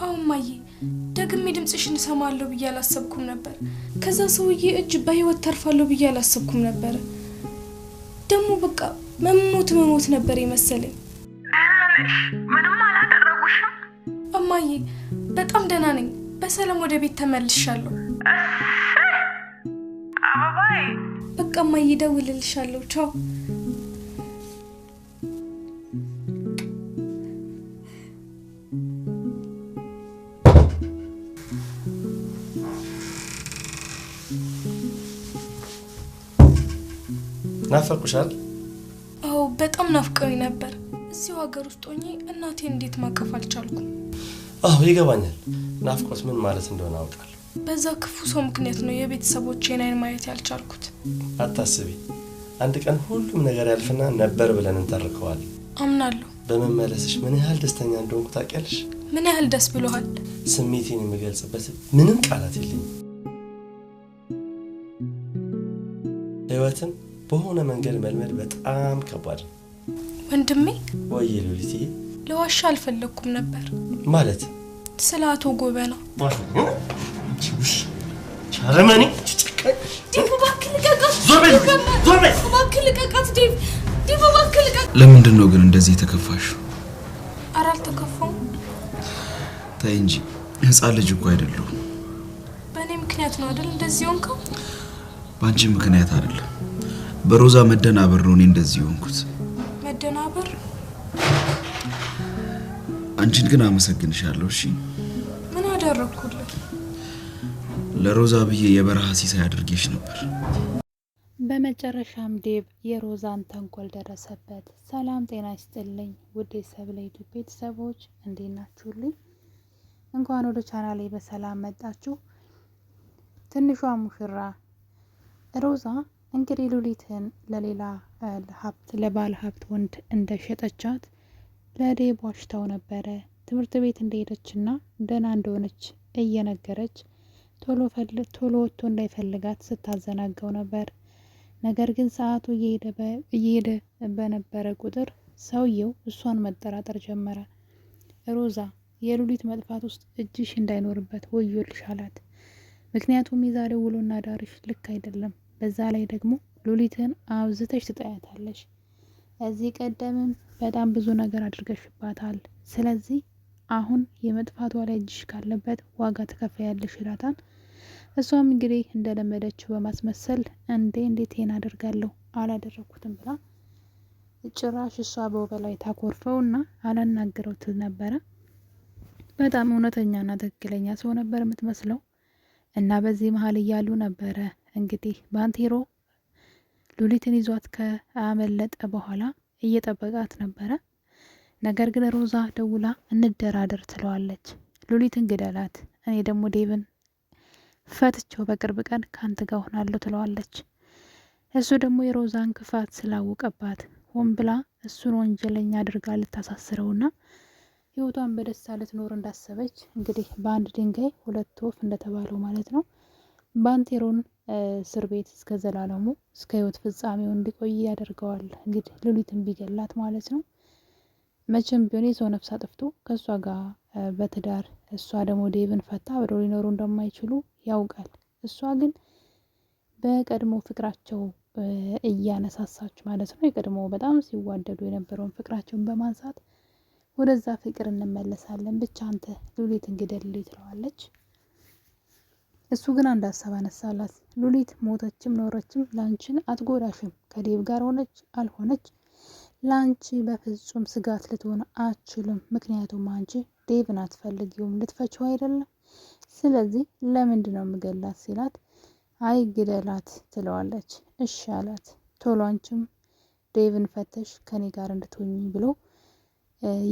አውማዬ ደግሜ ድምጽሽን ሰማለሁ ብዬ አላሰብኩም ነበር ከዛ ሰውዬ እጅ በህይወት ተርፋለሁ ብዬ አላሰብኩም ነበር ደሞ በቃ መሞት ነበር የመሰለኝ ምንም አላደረጉሽም አማዬ በጣም ደህና ነኝ በሰላም ወደ ቤት ተመልሻለሁ አባባዬ በቃ አማዬ ደውልልሻለሁ ቻው ናፈቁሻል አው በጣም ናፍቀውኝ ነበር እዚው ሀገር ውስጥ ሆኜ እናቴ እንዴት ማቀፍ አልቻልኩም አው ይገባኛል ናፍቆት ምን ማለት እንደሆነ አውቃለሁ በዛ ክፉ ሰው ምክንያት ነው የቤተሰቦቼን አይን ማየት ያልቻልኩት አታስቢ አንድ ቀን ሁሉም ነገር ያልፍና ነበር ብለን እንተርከዋለን አምናለሁ በመመለስሽ ምን ያህል ደስተኛ እንደሆንኩ ታውቂያለሽ ምን ያህል ደስ ብሎሃል ስሜቴን የምገልጽበት ምንም ቃላት የለኝም ህይወትን በሆነ መንገድ መልመድ በጣም ከባድ ነው ወንድሜ ወይ ሉሊቲ ለዋሻ አልፈለኩም ነበር ማለት ስለ አቶ ጎበና ቺውሽ ቻረመኒ ዲቡ ባክል ለቀቃት ዞርበል ባክል ለቀቃት ዲቡ ባክል ለቀቃት ለምንድን ነው ግን እንደዚህ ተከፋሽ አራል ተከፋው ታይ እንጂ ህፃን ልጅ እኮ አይደለም በእኔ ምክንያት ነው አይደል እንደዚህ ሆንከው ባንቺ ምክንያት አይደለም በሮዛ መደናበር ነው እንደዚህ ሆንኩት መደናበር አንቺን ግን አመሰግንሻለሁ እሺ ምን አደረኩልህ ለሮዛ ብዬ የበረሃ ሲሳይ አድርጌሽ ነበር በመጨረሻም ዴቭ የሮዛን ተንኮል ደረሰበት ሰላም ጤና ይስጥልኝ ውድ ሰብለይቱ ቤተሰቦች እንዴት ናችሁልኝ እንኳን ወደ ቻናሌ በሰላም መጣችሁ ትንሿ ሙሽራ ሮዛ እንግዲህ ሉሊትን ለሌላ ለባለ ሀብት ወንድ እንደሸጠቻት ለዴቭ ዋሽታው ነበረ ትምህርት ቤት እንደሄደችና ደህና እንደሆነች እየነገረች ቶሎ ወጥቶ እንዳይፈልጋት ስታዘናጋው ነበር ነገር ግን ሰዓቱ እየሄደ በነበረ ቁጥር ሰውየው እሷን መጠራጠር ጀመረ ሮዛ የሉሊት መጥፋት ውስጥ እጅሽ እንዳይኖርበት ወዮልሽ አላት ምክንያቱም የዛሬው ውሎና ዳርሽ ልክ አይደለም በዛ ላይ ደግሞ ሉሊትን አብዝተሽ ትጠያታለሽ እዚህ ቀደምም በጣም ብዙ ነገር አድርገሽባታል ስለዚህ አሁን የመጥፋቷ ላይ እጅሽ ካለበት ዋጋ ተከፋያለሽ ይላታል እሷም እንግዲህ እንደለመደችው በማስመሰል እንዴት ይሄን አደርጋለሁ አላደረኩትም ብላ ጭራሽ እሷ በበላይ ታኮርፈውና አላናገረው ትል ነበረ በጣም እውነተኛና ትክክለኛ ሰው ነበር የምትመስለው እና በዚህ መሃል እያሉ ነበረ እንግዲህ ባንቴሮ ሉሊትን ይዟት ከአመለጠ በኋላ እየጠበቃት ነበረ ነገር ግን ሮዛ ደውላ እንደራደር ትለዋለች ሉሊትን ግደላት እኔ ደግሞ ዴቭን ፈትቸው በቅርብ ቀን ካንተ ጋር ሆናለሁ ትለዋለች እሱ ደግሞ የሮዛን ክፋት ስላወቀባት ሆን ብላ እሱን ወንጀለኛ አድርጋ ልታሳስረውና ህይወቷን በደስታ ልትኖር እንዳሰበች እንግዲህ በአንድ ድንጋይ ሁለት ወፍ እንደተባለው ማለት ነው ባንቴሮን እስር ቤት እስከ ዘላለሙ እስከ ህይወት ፍጻሜው እንዲቆይ ያደርገዋል እንግዲህ ሉሊትን ቢገላት ማለት ነው መቼም ቢሆን የሰው ነፍስ አጥፍቶ ከሷ ጋር በትዳር እሷ ደግሞ ዴቭን ፈታ አብረው ሊኖሩ እንደማይችሉ ያውቃል እሷ ግን በቀድሞ ፍቅራቸው እያነሳሳች ማለት ነው የቀድሞ በጣም ሲዋደዱ የነበረውን ፍቅራቸውን በማንሳት ወደዛ ፍቅር እንመለሳለን ብቻ አንተ ሉሊትን ግደልልኝ ትለዋለች እሱ ግን አንድ ሐሳብ አነሳላት ሉሊት ሞተችም ኖረችም ላንቺን አትጎዳሽም ከዴቭ ጋር ሆነች አልሆነች ላንቺ በፍጹም ስጋት ልትሆን አትችልም ምክንያቱም አንቺ ዴቭን አትፈልጊውም ልትፈቺው አይደለም ስለዚህ ለምንድነው ምገላት ሲላት አይ ግደላት ትለዋለች እሺ አላት ቶሎ አንቺም ዴቭን ፈተሽ ከኔ ጋር እንድትሆኚ ብሎ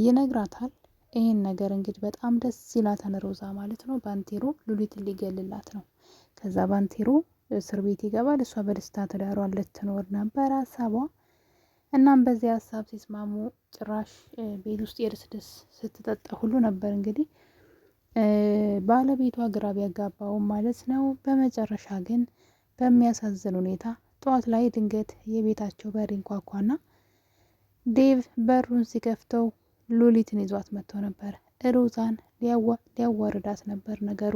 ይነግራታል ይሄን ነገር እንግዲህ በጣም ደስ ይላታል ሮዛ ማለት ነው ባንቴሮ ሉሊትን ሊገልላት ነው ከዛ ባንቴሮ እስር ቤት ይገባል እሷ በደስታ ትዳሯን ልትኖር ነበር ሐሳቧ እናም በዚህ ሐሳብ ሲስማሙ ጭራሽ ቤት ውስጥ የደስደስ ስትጠጣ ሁሉ ነበር እንግዲህ ባለቤቷ ግራ ቢያጋባው ማለት ነው በመጨረሻ ግን በሚያሳዝን ሁኔታ ጧት ላይ ድንገት የቤታቸው በር ይንኳኳና ዴቭ በሩን ሲከፍተው ሉሊትን ይዟት መጥቶ ነበር ሮዛን ሊያዋርዳት ነበር ነገሩ።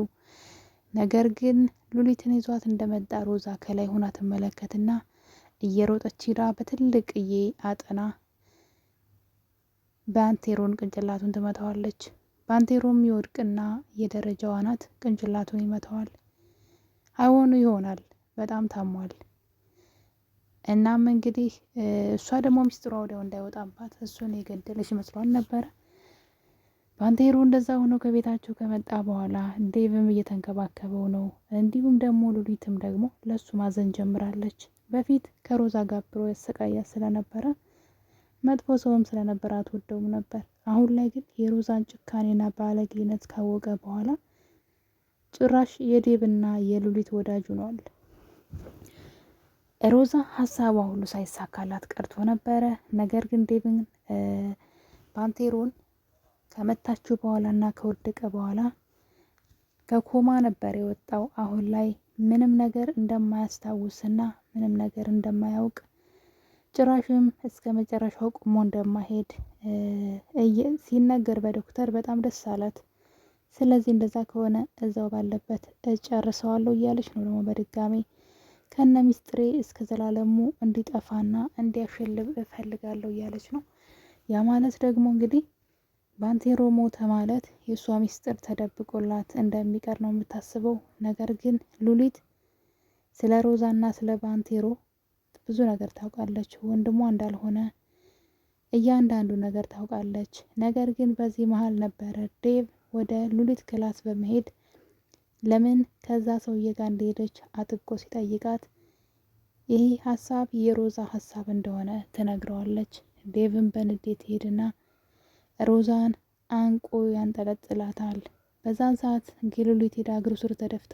ነገር ግን ሉሊትን ይዟት እንደመጣ ሮዛ ከላይ ሆና ትመለከትና እየሮጠች ሂዳ በትልቅዬ አጠና ባንቴሮን ቅንጭላቱን ትመታዋለች። ባንቴሮም ይወድቅና የደረጃው አናት ቅንጭላቱን ይመታዋል። አይሆኑ ይሆናል፣ በጣም ታሟል። እናም እንግዲህ እሷ ደግሞ ሚስጥሯ ወዲያው እንዳይወጣባት እሱን የገደለች መስሏል ነበረ። ባንቴሮ እንደዛ ሆኖ ከቤታቸው ከመጣ በኋላ ዴቭም እየተንከባከበው ነው። እንዲሁም ደግሞ ሉሊትም ደግሞ ለሱ ማዘን ጀምራለች። በፊት ከሮዛ ጋር አብሮ ያሰቃያት ስለነበረ መጥፎ ሰውም ስለነበረ አትወደውም ነበር። አሁን ላይ ግን የሮዛን ጭካኔና ባለጌነት ካወቀ በኋላ ጭራሽ የዴቭና የሉሊት ወዳጅ ሆኗል። ሮዛ ሀሳቧ ሁሉ ሳይሳካላት ቀርቶ ነበረ። ነገር ግን ዴቭን ባንቴሮን ከመታችው በኋላ እና ከወደቀ በኋላ ከኮማ ነበር የወጣው። አሁን ላይ ምንም ነገር እንደማያስታውስና ምንም ነገር እንደማያውቅ ጭራሽም እስከ መጨረሻው ቁሞ እንደማይሄድ ሲነገር በዶክተር በጣም ደስ አላት። ስለዚህ እንደዛ ከሆነ እዛው ባለበት እጨርሰዋለሁ እያለች ነው ደግሞ በድጋሚ ከነ ሚስጥሬ እስከ ዘላለሙ እንዲጠፋና እንዲያሸልብ እፈልጋለሁ እያለች ነው። ያ ማለት ደግሞ እንግዲህ ባንቴሮ ሞተ ማለት የእሷ ሚስጥር ተደብቆላት እንደሚቀር ነው የምታስበው። ነገር ግን ሉሊት ስለ ሮዛና ስለ ባንቴሮ ብዙ ነገር ታውቃለች። ወንድሟ እንዳልሆነ እያንዳንዱ ነገር ታውቃለች። ነገር ግን በዚህ መሀል ነበረ ዴቭ ወደ ሉሊት ክላስ በመሄድ ለምን ከዛ ሰውዬ ጋር እንደሄደች አጥብቆ ሲጠይቃት ይህ ሀሳብ የሮዛ ሀሳብ እንደሆነ ትነግረዋለች። ዴቭን በንዴት ሄድና ሮዛን አንቆ ያንጠለጥላታል። በዛን ሰዓት ሉሊት ሄዳ እግሩ ስር ተደፍታ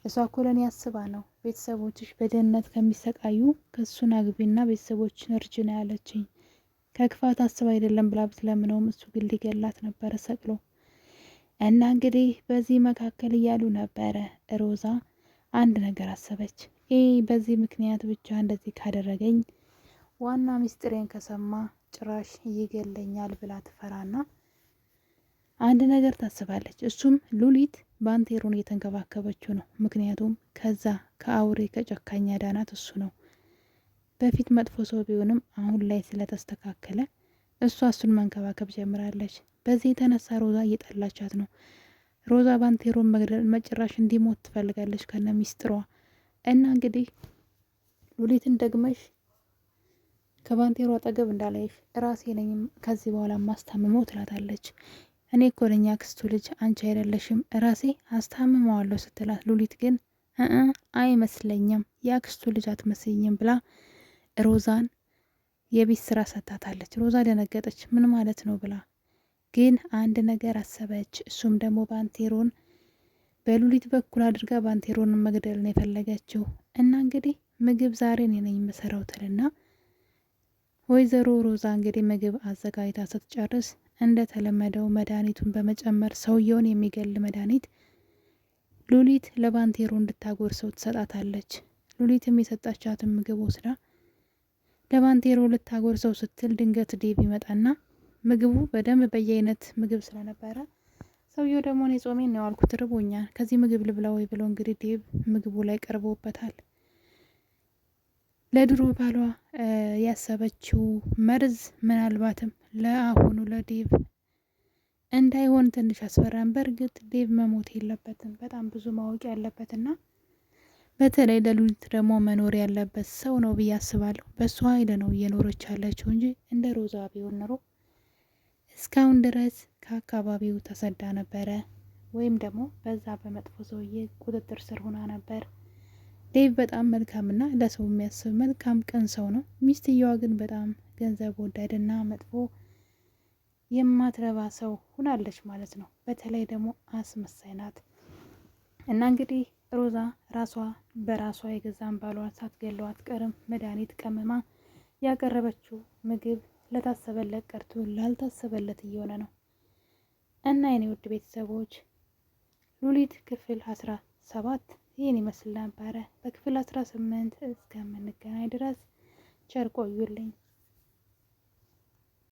እሷ እኮ ለኔ ያስባ ነው ቤተሰቦችሽ በድህነት ከሚሰቃዩ ከሱን አግቢና ቤተሰቦችን እርጅ ነው ያለችኝ። ከክፋት አስባ አይደለም ብላ ብትለምነውም እሱ ግን ሊገላት ነበረ ሰቅሎ። እና እንግዲህ በዚህ መካከል እያሉ ነበረ ሮዛ አንድ ነገር አሰበች። በዚህ ምክንያት ብቻ እንደዚህ ካደረገኝ ዋና ሚስጥሬን ከሰማ ጭራሽ ይገለኛል ብላ ትፈራና አንድ ነገር ታስባለች። እሱም ሉሊት ባንቴሮን እየተንከባከበችው ነው። ምክንያቱም ከዛ ከአውሬ ከጨካኝ ዳናት እሱ ነው። በፊት መጥፎ ሰው ቢሆንም አሁን ላይ ስለተስተካከለ እሱን መንከባከብ ጀምራለች። በዚህ የተነሳ ሮዛ እየጠላቻት ነው። ሮዛ ባንቴሮን መግደል መጨረሻ እንዲሞት ትፈልጋለች ከነ ሚስጥሯ። እና እንግዲህ ሉሊትን ደግመሽ ከባንቴሮ አጠገብ እንዳላይሽ ራሴ ነኝ ከዚህ በኋላ ማስታምመው ትላታለች። እኔ እኮ ነኝ አክስቱ ልጅ አንቺ አይደለሽም ራሴ አስታምመዋለሁ ስትላት፣ ሉሊት ግን አይመስለኝም የአክስቱ ልጅ አትመስኝም ብላ ሮዛን የቤት ስራ ሰታታለች። ሮዛ ደነገጠች። ምን ማለት ነው ብላ ግን አንድ ነገር አሰበች። እሱም ደግሞ ባንቴሮን በሉሊት በኩል አድርጋ ባንቴሮን መግደል ነው የፈለገችው። እና እንግዲህ ምግብ ዛሬ እኔ ነኝ የምሰራው ትልና ወይዘሮ ሮዛ እንግዲህ ምግብ አዘጋጅታ ስትጨርስ እንደተለመደው መድኃኒቱን በመጨመር ሰውየውን የሚገል መድኃኒት ሉሊት ለባንቴሮ እንድታጎርሰው ትሰጣታለች። ሉሊትም የሰጣቻትን ምግብ ወስዳ ለባንቴሮ ልታጎርሰው ስትል ድንገት ዴቭ ይመጣና ምግቡ በደንብ በየአይነት ምግብ ስለነበረ ሰውየው ደግሞ እኔ ጾሜን ነው ያልኩት ርቦኛል ከዚህ ምግብ ልብላ ወይ ብሎ እንግዲህ ዴቭ ምግቡ ላይ ቀርቦበታል። ለድሮ ባሏ ያሰበችው መርዝ ምናልባትም ለአሁኑ ለዴቭ እንዳይሆን ትንሽ አስፈራን። በእርግጥ ዴቭ መሞት የለበትም በጣም ብዙ ማወቅ ያለበትና በተለይ ለሉሊት ደግሞ መኖር ያለበት ሰው ነው ብዬ አስባለሁ። በሷ ኃይል ነው እየኖረች ያለችው እንጂ እንደ ሮዛ ቢሆን ኖሮ እስካሁን ድረስ ከአካባቢው ተሰዳ ነበረ፣ ወይም ደግሞ በዛ በመጥፎ ሰውዬ ቁጥጥር ስር ሆና ነበር። ዴቭ በጣም መልካምና ለሰው የሚያስብ መልካም ቀን ሰው ነው። ሚስትየዋ ግን በጣም ገንዘብ ወዳድና መጥፎ የማትረባ ሰው ሆናለች ማለት ነው። በተለይ ደግሞ አስመሳይ ናት። እና እንግዲህ ሮዛ ራሷ በራሷ የገዛን ባሏን ሳትገለው አትቀርም። መድኃኒት ቀመማ ያቀረበችው ምግብ ለታሰበለት ቀርቶ ላልታሰበለት እየሆነ ነው። እና የኔ ውድ ቤተሰቦች ሉሊት ክፍል 17 ይህን ይመስል ነበረ። በክፍል 18 እስከምንገናኝ ድረስ ቸር ቆዩልኝ።